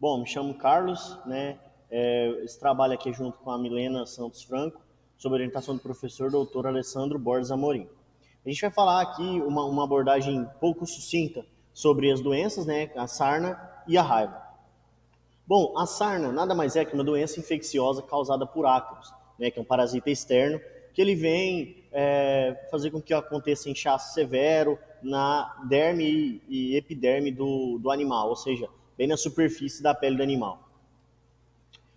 Bom, me chamo Carlos, né? Esse trabalho aqui é junto com a Milena Santos Franco, sob orientação do professor doutor Alessandro Borges Amorim. A gente vai falar aqui uma abordagem pouco sucinta sobre as doenças, né? A sarna e a raiva. Bom, a sarna nada mais é que uma doença infecciosa causada por ácaros, né? Que é um parasita externo, que ele vem fazer com que aconteça inchaço severo na derme e epiderme do animal, ou seja, bem na superfície da pele do animal.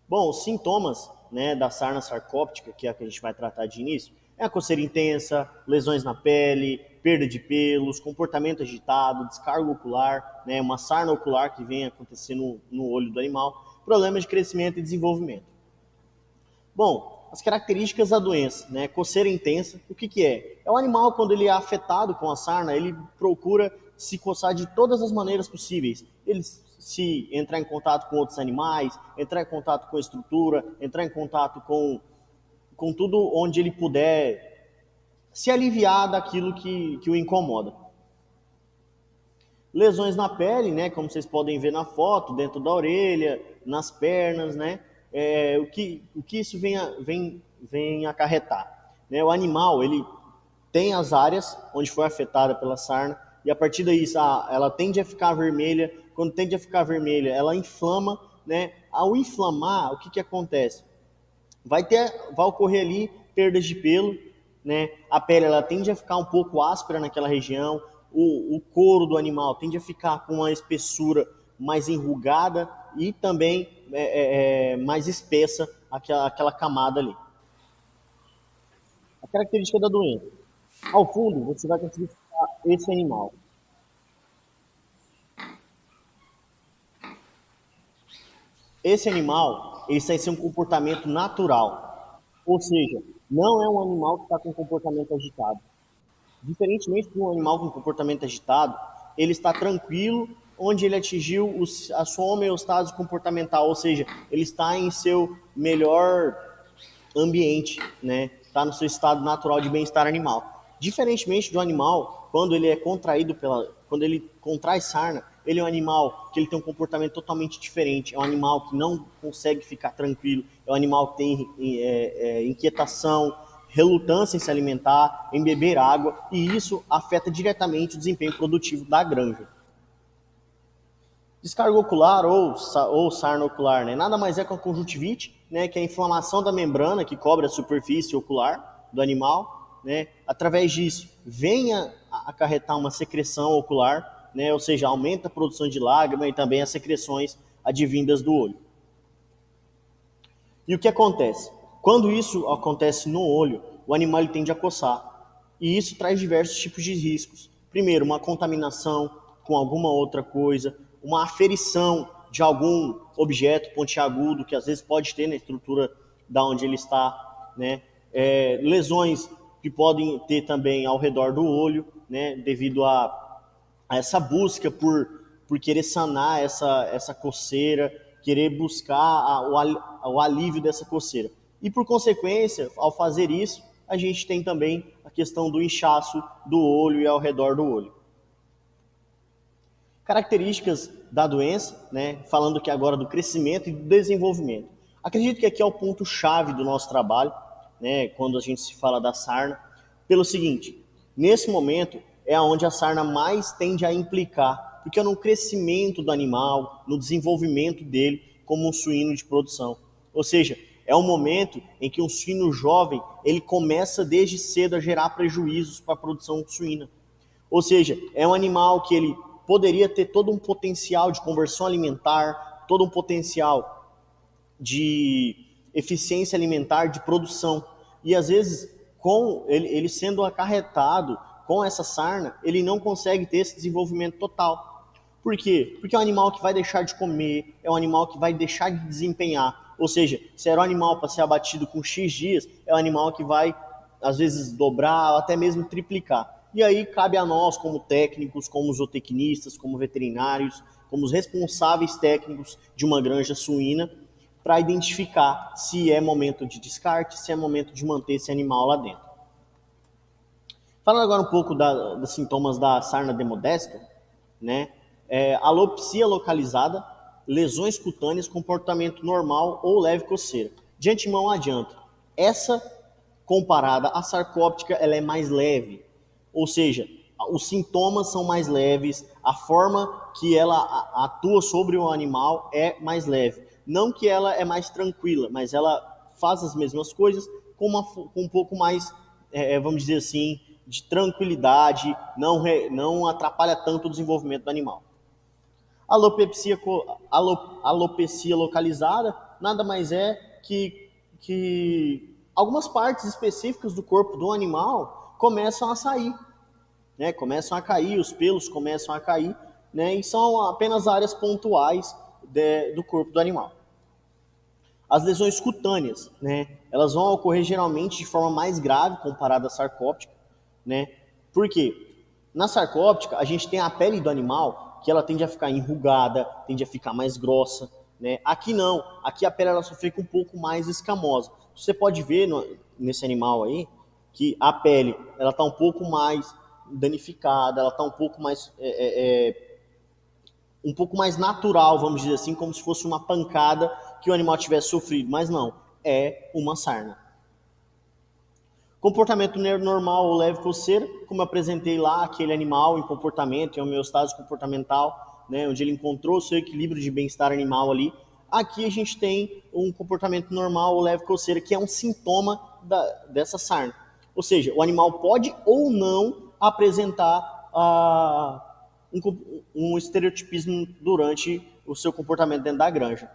Bom, os sintomas, né, da sarna sarcóptica, que é a que a gente vai tratar de início, é a coceira intensa, lesões na pele, perda de pelos, comportamento agitado, descarga ocular, né, uma sarna ocular que vem acontecendo no olho do animal, problemas de crescimento e desenvolvimento. Bom, as características da doença, né? Coceira intensa, o que é? É o animal, quando ele é afetado com a sarna, ele procura se coçar de todas as maneiras possíveis. Ele se entrar em contato com outros animais, entrar em contato com a estrutura, entrar em contato com tudo onde ele puder se aliviar daquilo que o incomoda. Lesões na pele, né? Como vocês podem ver na foto, dentro da orelha, nas pernas, né? O que isso vem acarretar? Né? O animal, ele tem as áreas onde foi afetada pela sarna, e a partir daí ela tende a ficar vermelha. Quando tende a ficar vermelha, ela inflama, né? Ao inflamar, o que acontece? Vai ocorrer ali perdas de pelo, né? A pele ela tende a ficar um pouco áspera naquela região, o couro do animal tende a ficar com uma espessura mais enrugada e também mais espessa aquela camada ali. A característica da doença. Ao fundo, você vai conseguir ficar esse animal. Esse animal, ele tem um comportamento natural. Ou seja, não é um animal que está com comportamento agitado. Diferentemente de um animal com comportamento agitado, ele está tranquilo onde ele atingiu a sua homeostase comportamental, ou seja, ele está em seu melhor ambiente, né? Está no seu estado natural de bem-estar animal. Diferentemente do animal, quando ele é contraído quando ele contrai sarna, ele é um animal que ele tem um comportamento totalmente diferente. É um animal que não consegue ficar tranquilo. É um animal que tem inquietação, relutância em se alimentar, em beber água, e isso afeta diretamente o desempenho produtivo da granja. Descarga ocular ou sarna ocular, né? Nada mais é que a conjuntivite, né? Que é a inflamação da membrana que cobre a superfície ocular do animal, né? Através disso, venha acarretar uma secreção ocular, né? Ou seja, aumenta a produção de lágrima e também as secreções advindas do olho. E o que acontece? Quando isso acontece no olho, o animal ele tende a coçar. E isso traz diversos tipos de riscos. Primeiro, uma contaminação com alguma outra coisa, uma aferição de algum objeto pontiagudo que às vezes pode ter na estrutura da onde ele está, né? Lesões que podem ter também ao redor do olho, né? Devido a essa busca por querer sanar essa coceira, querer buscar o alívio dessa coceira. E por consequência, ao fazer isso, a gente tem também a questão do inchaço do olho e ao redor do olho. Características da doença, né? Falando aqui agora do crescimento e do desenvolvimento. Acredito que aqui é o ponto-chave do nosso trabalho, né? Quando a gente se fala da sarna, pelo seguinte: nesse momento é onde a sarna mais tende a implicar, porque é no crescimento do animal, no desenvolvimento dele como um suíno de produção. Ou seja, é um momento em que um suíno jovem ele começa desde cedo a gerar prejuízos para a produção suína. Ou seja, é um animal que ele poderia ter todo um potencial de conversão alimentar, todo um potencial de eficiência alimentar, de produção. E às vezes, com ele sendo acarretado com essa sarna, ele não consegue ter esse desenvolvimento total. Por quê? Porque é um animal que vai deixar de comer, é um animal que vai deixar de desempenhar. Ou seja, se era um animal para ser abatido com X dias, é um animal que vai, às vezes, dobrar ou até mesmo triplicar. E aí cabe a nós, como técnicos, como zootecnistas, como veterinários, como os responsáveis técnicos de uma granja suína, para identificar se é momento de descarte, se é momento de manter esse animal lá dentro. Falando agora um pouco dos sintomas da sarna demodésica, né? Alopsia localizada, lesões cutâneas, comportamento normal ou leve coceira. De antemão adianto, essa comparada à sarcóptica, ela é mais leve, ou seja, os sintomas são mais leves, a forma que ela atua sobre o animal é mais leve. Não que ela é mais tranquila, mas ela faz as mesmas coisas com um pouco mais, vamos dizer assim, de tranquilidade, não atrapalha tanto o desenvolvimento do animal. Alopecia localizada nada mais é que algumas partes específicas do corpo do animal começam a sair, né? Começam a cair, os pelos começam a cair, né? E são apenas áreas pontuais do corpo do animal. As lesões cutâneas, né? Elas vão ocorrer geralmente de forma mais grave comparada à sarcóptica, né? Por quê? Na sarcóptica, a gente tem a pele do animal que ela tende a ficar enrugada, tende a ficar mais grossa, né? Aqui não, aqui a pele ela só fica um pouco mais escamosa. Você pode ver nesse animal aí que a pele ela está um pouco mais danificada, ela está um pouco mais natural, vamos dizer assim, como se fosse uma pancada que o animal tivesse sofrido, mas não, é uma sarna. Comportamento normal ou leve coceira, como eu apresentei lá, aquele animal em comportamento, em homeostase comportamental, né, onde ele encontrou o seu equilíbrio de bem-estar animal ali. Aqui a gente tem um comportamento normal ou leve coceira, que é um sintoma dessa sarna. Ou seja, o animal pode ou não apresentar um estereotipismo durante o seu comportamento dentro da granja.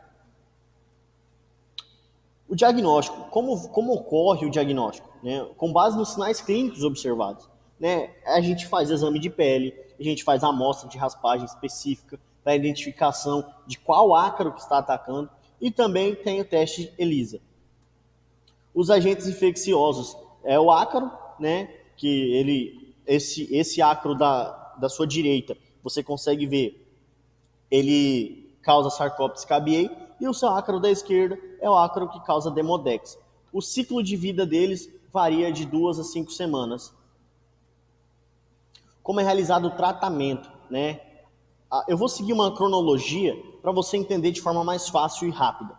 O diagnóstico, como ocorre o diagnóstico? Né? Com base nos sinais clínicos observados. Né? A gente faz exame de pele, a gente faz amostra de raspagem específica para a identificação de qual ácaro que está atacando e também tem o teste ELISA. Os agentes infecciosos é o ácaro, né? Que esse ácaro da sua direita, você consegue ver, ele causa Sarcoptes cabiei, e o seu ácaro da esquerda é o ácaro que causa Demodex. O ciclo de vida deles varia de 2 a 5 semanas. Como é realizado o tratamento, né? Eu vou seguir uma cronologia para você entender de forma mais fácil e rápida.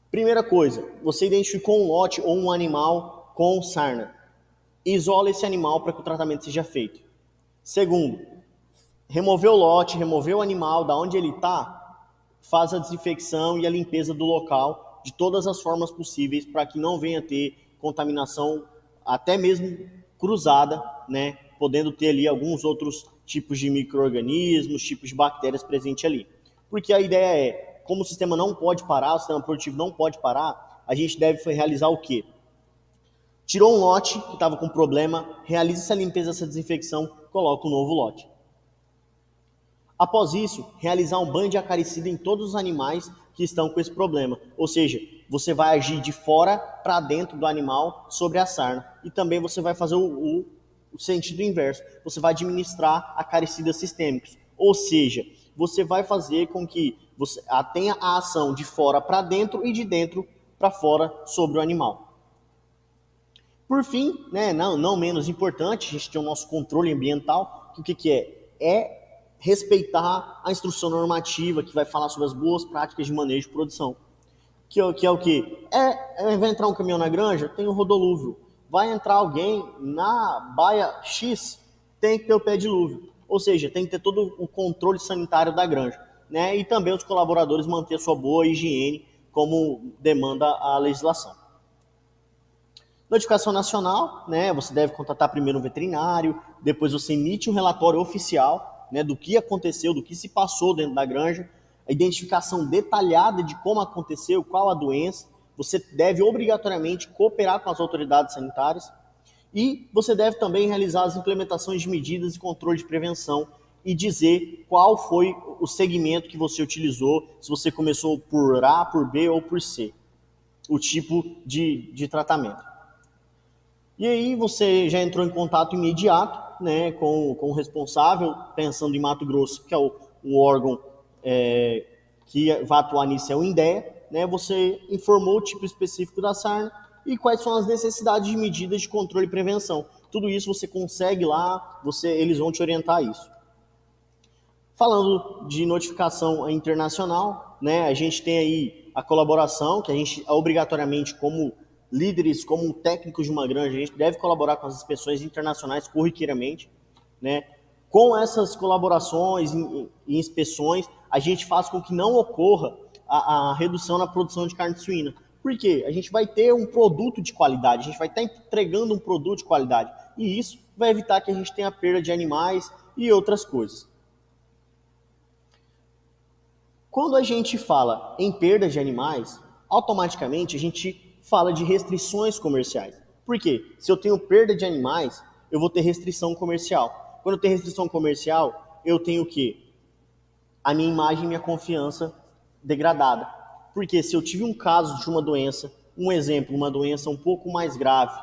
Primeira coisa, você identificou um lote ou um animal com sarna. Isola esse animal para que o tratamento seja feito. Segundo, remover o lote, remover o animal da onde ele está, faz a desinfecção e a limpeza do local de todas as formas possíveis para que não venha a ter contaminação, até mesmo cruzada, né? Podendo ter ali alguns outros tipos de micro-organismos, tipos de bactérias presentes ali. Porque a ideia é, como o sistema não pode parar, o sistema produtivo não pode parar, a gente deve realizar o quê? Tirou um lote que estava com problema, realiza essa limpeza, essa desinfecção, coloca um novo lote. Após isso, realizar um banho de acaricida em todos os animais que estão com esse problema. Ou seja, você vai agir de fora para dentro do animal sobre a sarna. E também você vai fazer o sentido inverso. Você vai administrar acaricidas sistêmicos. Ou seja, você vai fazer com que você tenha a ação de fora para dentro e de dentro para fora sobre o animal. Por fim, né, não menos importante, a gente tem o nosso controle ambiental. O que é? É respeitar a instrução normativa que vai falar sobre as boas práticas de manejo e produção. Que é o quê? Vai entrar um caminhão na granja, tem o rodolúvio. Vai entrar alguém na baia X, tem que ter o pé dilúvio. Ou seja, tem que ter todo o controle sanitário da granja. Né? E também os colaboradores manter a sua boa higiene, como demanda a legislação. Notificação nacional, né? Você deve contatar primeiro um veterinário, depois você emite um relatório oficial, né, do que aconteceu, do que se passou dentro da granja, a identificação detalhada de como aconteceu, qual a doença. Você deve obrigatoriamente cooperar com as autoridades sanitárias e você deve também realizar as implementações de medidas de controle de prevenção e dizer qual foi o segmento que você utilizou, se você começou por A, por B ou por C, o tipo de tratamento. E aí você já entrou em contato imediato, né, com o responsável, pensando em Mato Grosso, que é o órgão que vai atuar nisso, é o INDEA, né, você informou o tipo específico da sarna e quais são as necessidades de medidas de controle e prevenção. Tudo isso você consegue lá, eles vão te orientar a isso. Falando de notificação internacional, né, a gente tem aí a colaboração, que a gente obrigatoriamente, como líderes, como técnicos de uma granja, a gente deve colaborar com as inspeções internacionais corriqueiramente, né? Com essas colaborações e inspeções, a gente faz com que não ocorra a redução na produção de carne suína. Por quê? A gente vai ter um produto de qualidade, a gente vai estar entregando um produto de qualidade. E isso vai evitar que a gente tenha perda de animais e outras coisas. Quando a gente fala em perda de animais, automaticamente a gente fala de restrições comerciais. Por quê? Se eu tenho perda de animais, eu vou ter restrição comercial. Quando eu tenho restrição comercial, eu tenho o quê? A minha imagem e minha confiança degradada. Porque se eu tive um caso de uma doença, um exemplo, uma doença um pouco mais grave,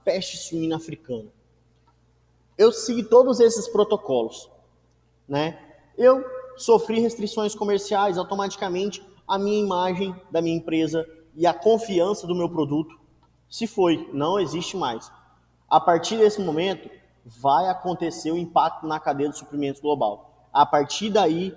peste suína africana, eu segui todos esses protocolos, né? Eu sofri restrições comerciais, automaticamente a minha imagem da minha empresa e a confiança do meu produto se foi, não existe mais. A partir desse momento, vai acontecer o impacto na cadeia de suprimentos global. A partir daí,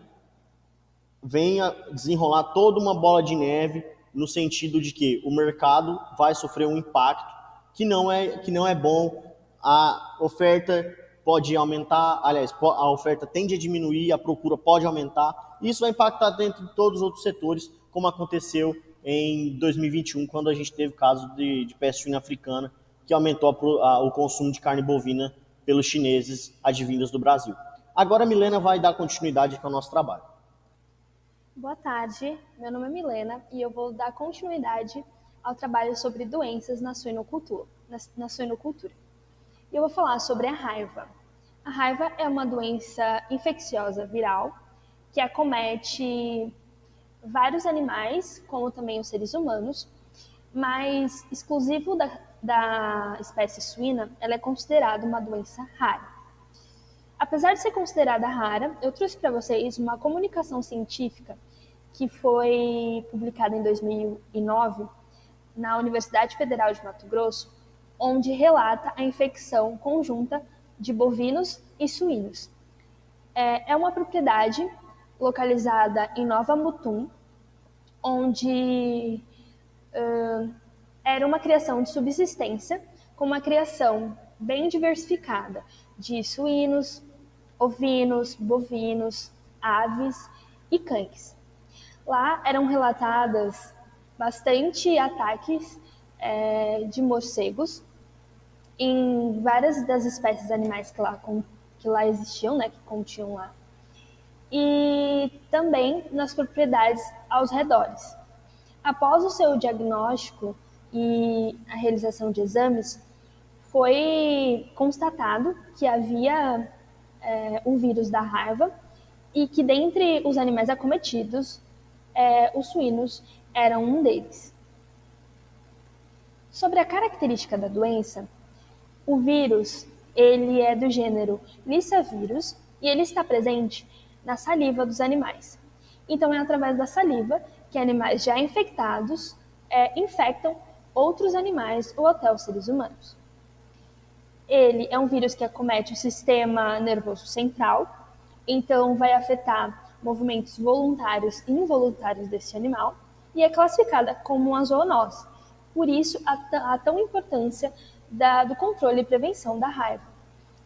vem a desenrolar toda uma bola de neve no sentido de que o mercado vai sofrer um impacto que não é bom, a oferta pode aumentar, aliás, a oferta tende a diminuir, a procura pode aumentar, e isso vai impactar dentro de todos os outros setores, como aconteceu em 2021, quando a gente teve o caso de peste suína africana, que aumentou o consumo de carne bovina pelos chineses advindos do Brasil. Agora a Milena vai dar continuidade ao nosso trabalho. Boa tarde, meu nome é Milena e eu vou dar continuidade ao trabalho sobre doenças na suinocultura. E eu vou falar sobre a raiva. A raiva é uma doença infecciosa viral que acomete vários animais, como também os seres humanos, mas exclusivo da espécie suína, ela é considerada uma doença rara. Apesar de ser considerada rara, eu trouxe para vocês uma comunicação científica que foi publicada em 2009 na Universidade Federal de Mato Grosso, onde relata a infecção conjunta de bovinos e suínos. É uma propriedade localizada em Nova Mutum, onde era uma criação de subsistência, com uma criação bem diversificada de suínos, ovinos, bovinos, aves e cães. Lá eram relatadas bastante ataques de morcegos em várias das espécies animais que lá existiam, né, que continham lá, e também nas propriedades aos redores. Após o seu diagnóstico e a realização de exames, foi constatado que havia um vírus da raiva e que dentre os animais acometidos, os suínos eram um deles. Sobre a característica da doença, o vírus ele é do gênero Lyssavirus e ele está presente na saliva dos animais. Então é através da saliva que animais já infectados infectam outros animais ou até os seres humanos. Ele é um vírus que acomete o sistema nervoso central, então vai afetar movimentos voluntários e involuntários desse animal e é classificada como uma zoonose. Por isso, a tão importância do controle e prevenção da raiva,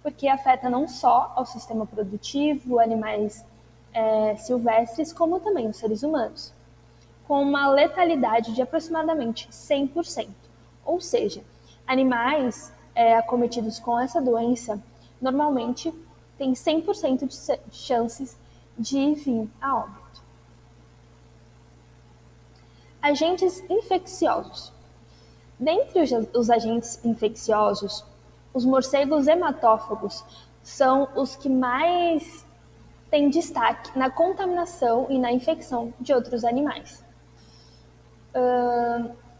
porque afeta não só ao sistema produtivo, animais silvestres, como também os seres humanos, com uma letalidade de aproximadamente 100%. Ou seja, animais acometidos com essa doença normalmente têm 100% de chances de vir a óbito. Agentes infecciosos. Dentre os agentes infecciosos, os morcegos hematófagos são os que mais têm destaque na contaminação e na infecção de outros animais.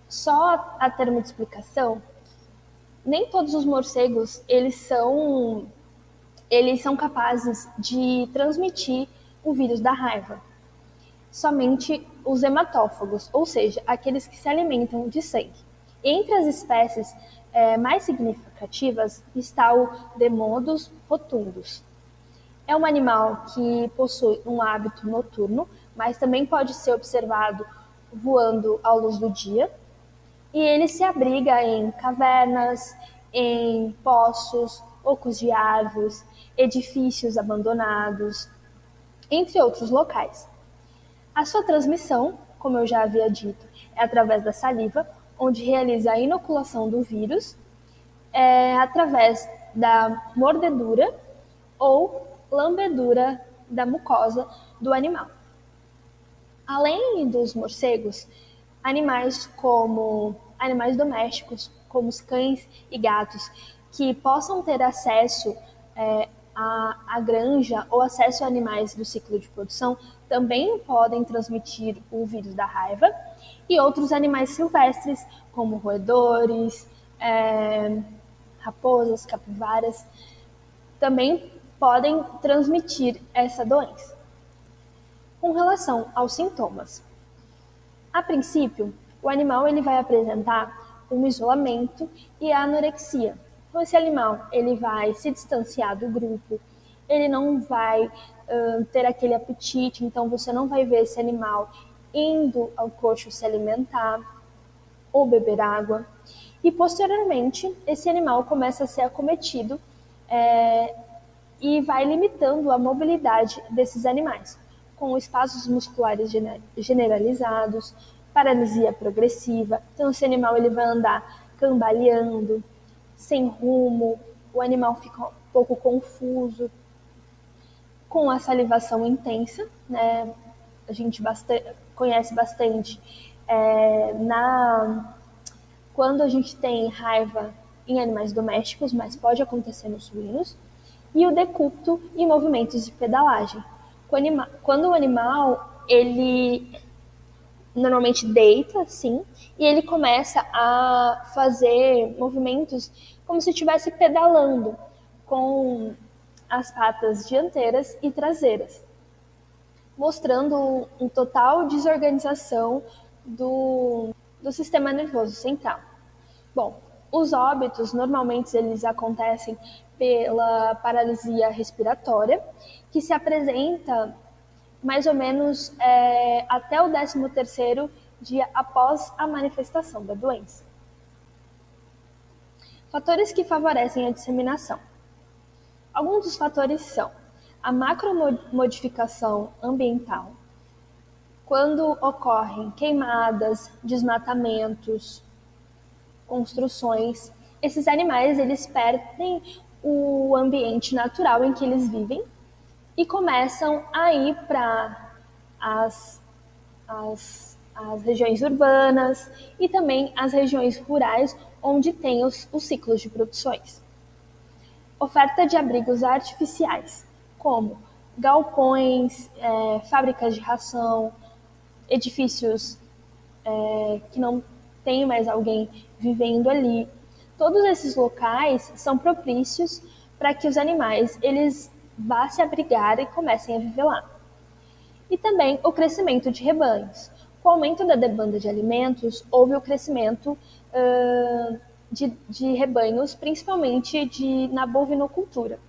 Só a termo de explicação, nem todos os morcegos eles são capazes de transmitir o vírus da raiva. Somente os hematófagos, ou seja, aqueles que se alimentam de sangue. Entre as espécies mais significativas está o Demodus rotundus. É um animal que possui um hábito noturno, mas também pode ser observado voando à luz do dia. E ele se abriga em cavernas, em poços, ocos de árvores, edifícios abandonados, entre outros locais. A sua transmissão, como eu já havia dito, é através da saliva, onde realiza a inoculação do vírus, através da mordedura ou lambedura da mucosa do animal. Além dos morcegos, animais domésticos, como os cães e gatos, que possam ter acesso à granja ou acesso a animais do ciclo de produção, também podem transmitir o vírus da raiva, e outros animais silvestres, como roedores, raposas, capivaras, também podem transmitir essa doença. Com relação aos sintomas, a princípio, o animal ele vai apresentar um isolamento e a anorexia. Então, esse animal ele vai se distanciar do grupo, ele não vai ter aquele apetite, então você não vai ver esse animal indo ao coxo se alimentar ou beber água. E, posteriormente, esse animal começa a ser acometido e vai limitando a mobilidade desses animais, com espasmos musculares generalizados, paralisia progressiva. Então, esse animal ele vai andar cambaleando, sem rumo, o animal fica um pouco confuso, com a salivação intensa, né? A gente conhece bastante quando a gente tem raiva em animais domésticos, mas pode acontecer nos suínos, e o decúbito e movimentos de pedalagem. Quando o animal ele normalmente deita, assim, e ele começa a fazer movimentos como se estivesse pedalando com as patas dianteiras e traseiras, mostrando um total desorganização do sistema nervoso central. Bom, os óbitos normalmente eles acontecem pela paralisia respiratória, que se apresenta mais ou menos até o 13º dia após a manifestação da doença. Fatores que favorecem a disseminação. Alguns dos fatores são a macromodificação ambiental, quando ocorrem queimadas, desmatamentos, construções, esses animais eles perdem o ambiente natural em que eles vivem e começam a ir para as regiões urbanas e também as regiões rurais, onde tem os ciclos de produções. Oferta de abrigos artificiais, como galpões, fábricas de ração, edifícios que não tem mais alguém vivendo ali. Todos esses locais são propícios para que os animais eles vá se abrigar e comecem a viver lá. E também o crescimento de rebanhos. Com o aumento da demanda de alimentos, houve o crescimento de rebanhos, principalmente na bovinocultura.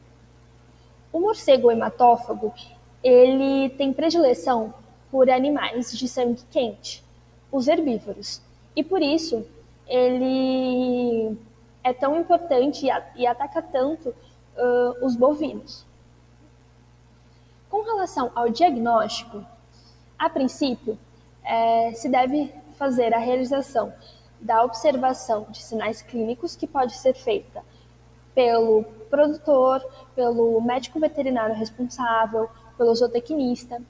O morcego hematófago, ele tem predileção por animais de sangue quente, os herbívoros. E por isso, ele é tão importante e ataca tanto os bovinos. Com relação ao diagnóstico, a princípio, se deve fazer a realização da observação de sinais clínicos, que pode ser feita pelo produtor, pelo médico veterinário responsável, pelo zootecnista,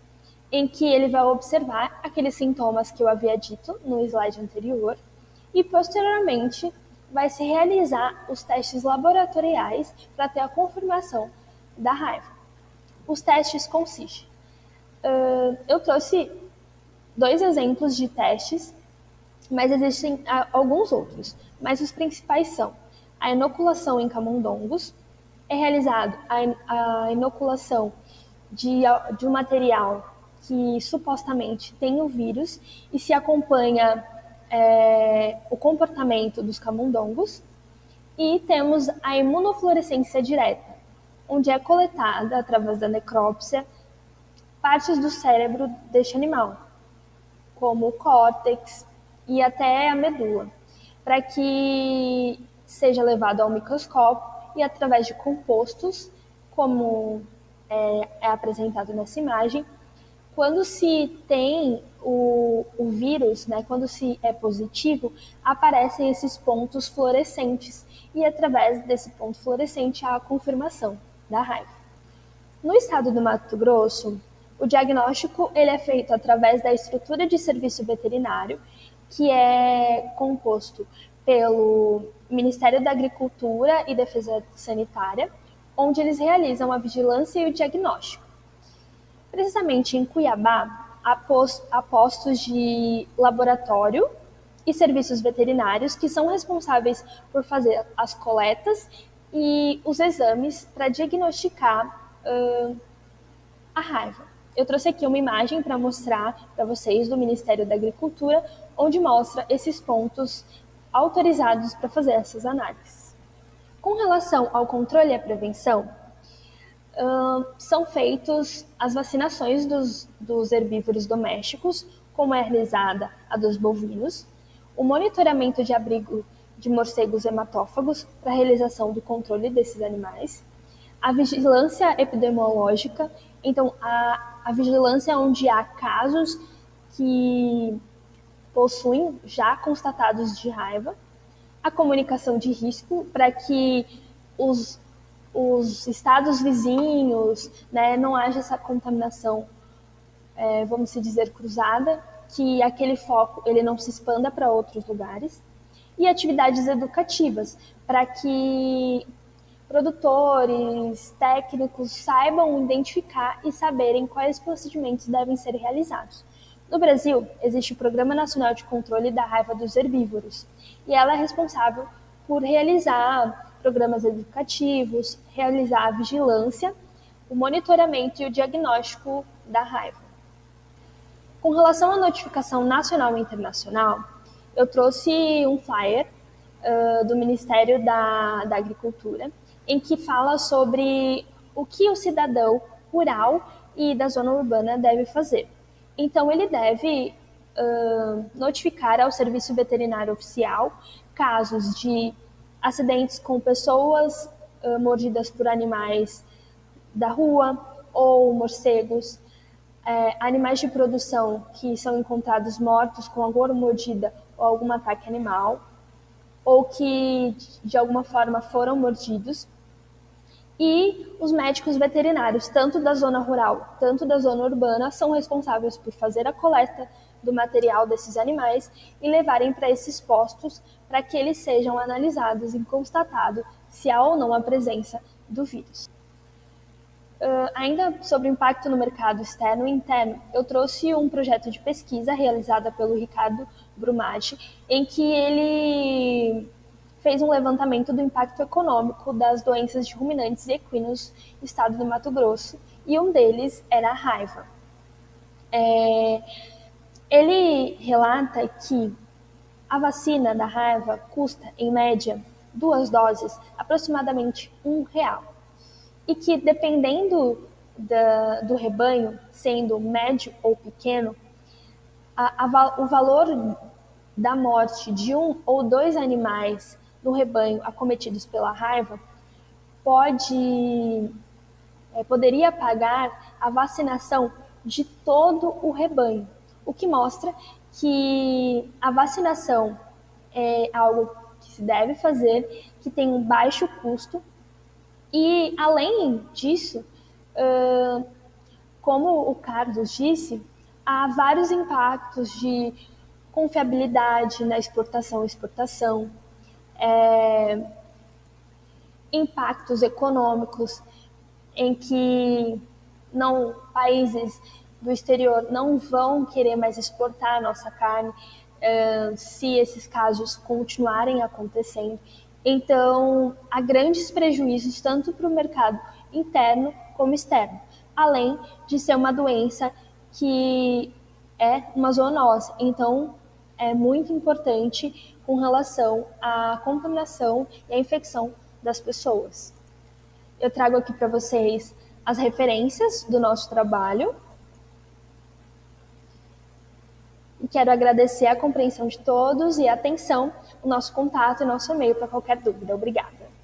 em que ele vai observar aqueles sintomas que eu havia dito no slide anterior e, posteriormente, vai se realizar os testes laboratoriais para ter a confirmação da raiva. Os testes consistem. Eu trouxe 2 exemplos de testes, mas existem alguns outros. Mas os principais são a inoculação em camundongos, é realizado a inoculação de um material que supostamente tem o vírus e se acompanha o comportamento dos camundongos. E temos a imunofluorescência direta, onde é coletada, através da necrópsia, partes do cérebro deste animal, como o córtex e até a medula, para que seja levado ao microscópio e, através de compostos, como é apresentado nessa imagem, quando se tem o vírus, né, quando se é positivo, aparecem esses pontos fluorescentes e, através desse ponto fluorescente, há a confirmação da raiva. No estado do Mato Grosso, o diagnóstico ele é feito através da estrutura de serviço veterinário, que é composto pelo Ministério da Agricultura e Defesa Sanitária, onde eles realizam a vigilância e o diagnóstico. Precisamente em Cuiabá, há postos de laboratório e serviços veterinários que são responsáveis por fazer as coletas e os exames para diagnosticar a raiva. Eu trouxe aqui uma imagem para mostrar para vocês do Ministério da Agricultura, onde mostra esses pontos autorizados para fazer essas análises. Com relação ao controle e à prevenção, são feitas as vacinações dos herbívoros domésticos, como é realizada a dos bovinos, o monitoramento de abrigo de morcegos hematófagos para a realização do controle desses animais, a vigilância epidemiológica, então a vigilância onde há casos que possuem já constatados de raiva, a comunicação de risco para que os estados vizinhos, né, não haja essa contaminação, vamos dizer, cruzada, que aquele foco ele não se expanda para outros lugares, e atividades educativas para que produtores, técnicos saibam identificar e saberem quais procedimentos devem ser realizados. No Brasil, existe o Programa Nacional de Controle da Raiva dos Herbívoros, e ela é responsável por realizar programas educativos, realizar a vigilância, o monitoramento e o diagnóstico da raiva. Com relação à notificação nacional e internacional, eu trouxe um flyer do Ministério da Agricultura, em que fala sobre o que o cidadão rural e da zona urbana deve fazer. Então, ele deve notificar ao Serviço Veterinário Oficial casos de acidentes com pessoas mordidas por animais da rua ou morcegos, animais de produção que são encontrados mortos com alguma mordida ou algum ataque animal, ou que de alguma forma foram mordidos, e os médicos veterinários, tanto da zona rural, tanto da zona urbana, são responsáveis por fazer a coleta do material desses animais e levarem para esses postos para que eles sejam analisados e constatado se há ou não a presença do vírus. Ainda sobre o impacto no mercado externo e interno, eu trouxe um projeto de pesquisa realizada pelo Ricardo Brumati, em que ele fez um levantamento do impacto econômico das doenças de ruminantes e equinos no estado do Mato Grosso, e um deles era a raiva. Ele relata que a vacina da raiva custa, em média, 2 doses, aproximadamente R$1, e que, dependendo do rebanho, sendo médio ou pequeno, o valor da morte de 1 ou 2 animais no rebanho acometidos pela raiva poderia pagar a vacinação de todo o rebanho, o que mostra que a vacinação é algo que se deve fazer, que tem um baixo custo, e, além disso, como o Carlos disse, há vários impactos de confiabilidade na exportação e exportação, impactos econômicos em que países do exterior não vão querer mais exportar a nossa carne se esses casos continuarem acontecendo. Então, há grandes prejuízos tanto para o mercado interno como externo, além de ser uma doença que é uma zoonose. Então, é muito importante com relação à contaminação e à infecção das pessoas. Eu trago aqui para vocês as referências do nosso trabalho. E quero agradecer a compreensão de todos e a atenção, o nosso contato e nosso e-mail para qualquer dúvida. Obrigada.